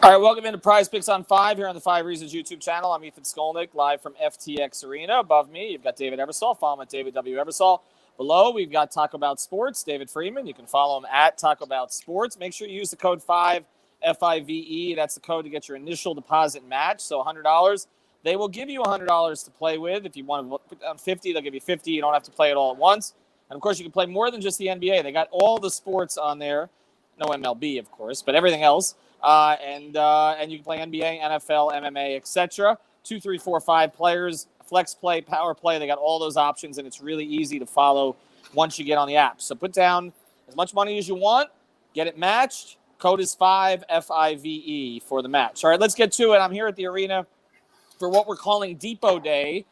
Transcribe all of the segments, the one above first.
All right, welcome into Prize Picks on 5 here on the 5 Reasons YouTube channel. I'm Ethan Skolnick, live from FTX Arena. Above me, you've got David Ebersol. Follow him at David W. Ebersol. Below, we've got Taco Bout Sports, David Freeman. You can follow him at Taco Bout Sports. Make sure you use the code 5, F-I-V-E. That's the code to get your initial deposit match, so $100. They will give you $100 to play with. If you want to put down 50, they'll give you 50. You don't have to play it all at once. And, of course, you can play more than just the NBA. They got all the sports on there. No MLB, of course, but everything else. And you can play NBA, NFL, MMA, etc. 2, 3, 4, 5 players, flex play, power play. They got all those options, and it's really easy to follow once you get on the app. So put down as much money as you want, get it matched. Code is 5, F-I-V-E for the match. All right, let's get to it. I'm here at the arena for what we're calling Depot Day.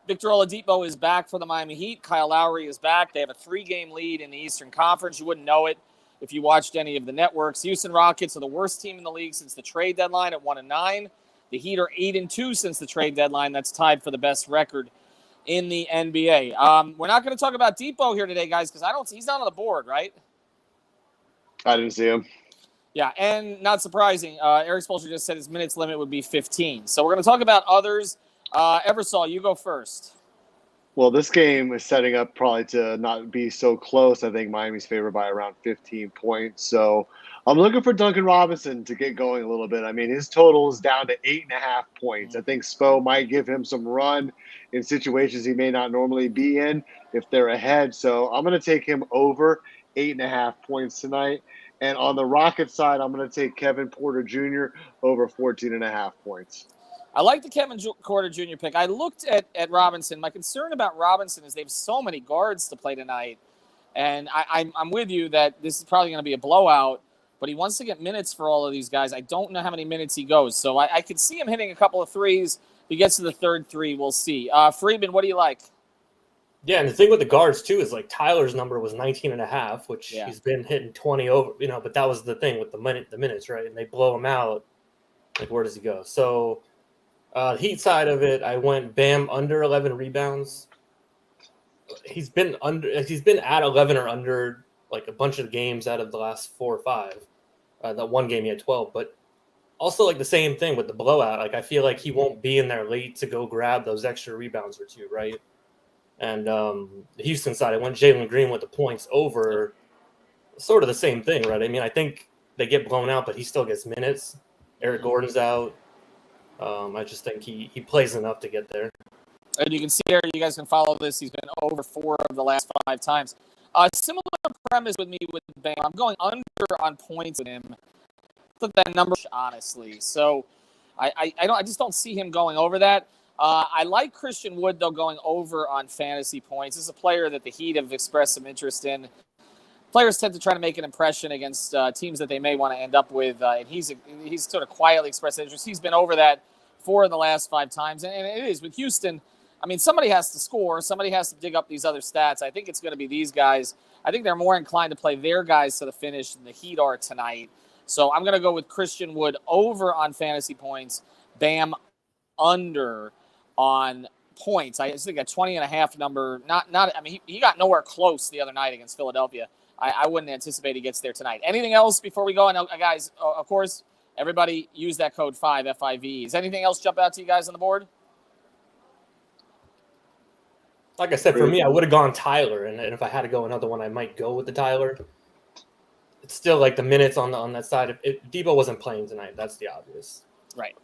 Victor Oladipo is back for the Miami Heat. Kyle Lowry is back. They have a 3-game lead in the Eastern Conference. You wouldn't know it if you watched any of the networks. Houston Rockets are the worst team in the league since the trade deadline at 1-9. The Heat are 8-2 since the trade deadline. That's tied for the best record in the NBA. We're not going to talk about Depot here today, guys, because he's not on the board, right? I didn't see him. Yeah, and not surprising, Eric Spoelstra just said his minutes limit would be 15. So we're going to talk about others. Ebersol, you go first. Well, this game is setting up probably to not be so close. I think Miami's favored by around 15 points. So I'm looking for Duncan Robinson to get going a little bit. I mean, his total is down to 8.5 points. I think Spo might give him some run in situations he may not normally be in if they're ahead. So I'm going to take him over 8.5 points tonight. And on the Rockets side, I'm going to take Kevin Porter Jr. over 14.5 points. I like the Kevin Porter Jr. pick. I looked at Robinson. My concern about Robinson is they have so many guards to play tonight. And I'm with you that this is probably going to be a blowout, but he wants to get minutes for all of these guys. I don't know how many minutes he goes. So I could see him hitting a couple of threes. If he gets to the third three, we'll see. Freeman, what do you like? Yeah, and the thing with the guards, too, is like Tyler's number was 19.5, which he's been hitting 20 over, but that was the thing with the minutes, right? And they blow him out. Like, where does he go? So Heat side of it, I went Bam under 11 rebounds. He's been at 11 or under like a bunch of games out of the last 4 or 5. That one game he had 12, but also like the same thing with the blowout. Like I feel like he won't be in there late to go grab those extra rebounds or two, right? And the Houston side, I went Jalen Green with the points over. Sort of the same thing, right? I mean, I think they get blown out, but he still gets minutes. Eric Gordon's out. I just think he plays enough to get there. And you can see there, you guys can follow this. He's been over 4 of the last 5 times. Similar premise with me with Bam. I'm going under on points with him. Look at that number, honestly. So I just don't see him going over that. I like Christian Wood, though, going over on fantasy points. This is a player that the Heat have expressed some interest in. Players tend to try to make an impression against teams that they may want to end up with, and he's sort of quietly expressed interest. He's been over that 4 in the last 5 times, and it is with Houston. I mean, somebody has to score. Somebody has to dig up these other stats. I think it's going to be these guys. I think they're more inclined to play their guys to the finish than the Heat are tonight. So I'm going to go with Christian Wood over on fantasy points, Bam under on points. I just think a 20.5 number. I mean, he got nowhere close the other night against Philadelphia. I wouldn't anticipate he gets there tonight. Anything else before we go? I know, guys, of course, everybody use that code 5, F-I-V-E. Does anything else jump out to you guys on the board? Like I said, for me, I would have gone Tyler, and if I had to go another one, I might go with the Tyler. It's still like the minutes on that side. If Debo wasn't playing tonight, that's the obvious. Right.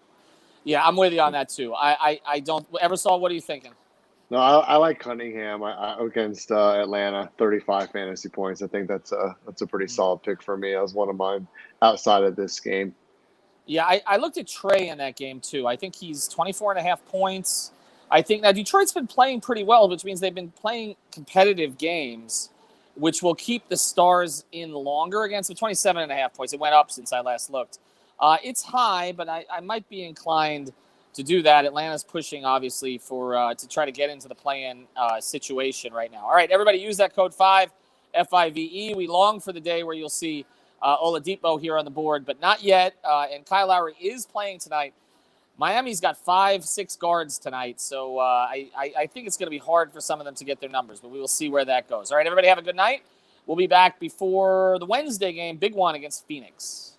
Yeah, I'm with you on that too. I don't. Ebersol, what are you thinking? No, I like Cunningham against Atlanta, 35 fantasy points. I think that's a pretty solid pick for me. That was one of mine outside of this game. Yeah, I looked at Trey in that game too. I think he's 24.5 points. I think now Detroit's been playing pretty well, which means they've been playing competitive games, which will keep the Stars in longer against them. 27.5 points. It went up since I last looked. It's high, but I might be inclined to do that. Atlanta's pushing, obviously, for to try to get into the play-in situation right now. All right, everybody use that code 5, F-I-V-E. We long for the day where you'll see Oladipo here on the board, but not yet. And Kyle Lowry is playing tonight. Miami's got 5-6 guards tonight, so I think it's going to be hard for some of them to get their numbers, but we will see where that goes. All right, everybody have a good night. We'll be back before the Wednesday game, big one against Phoenix.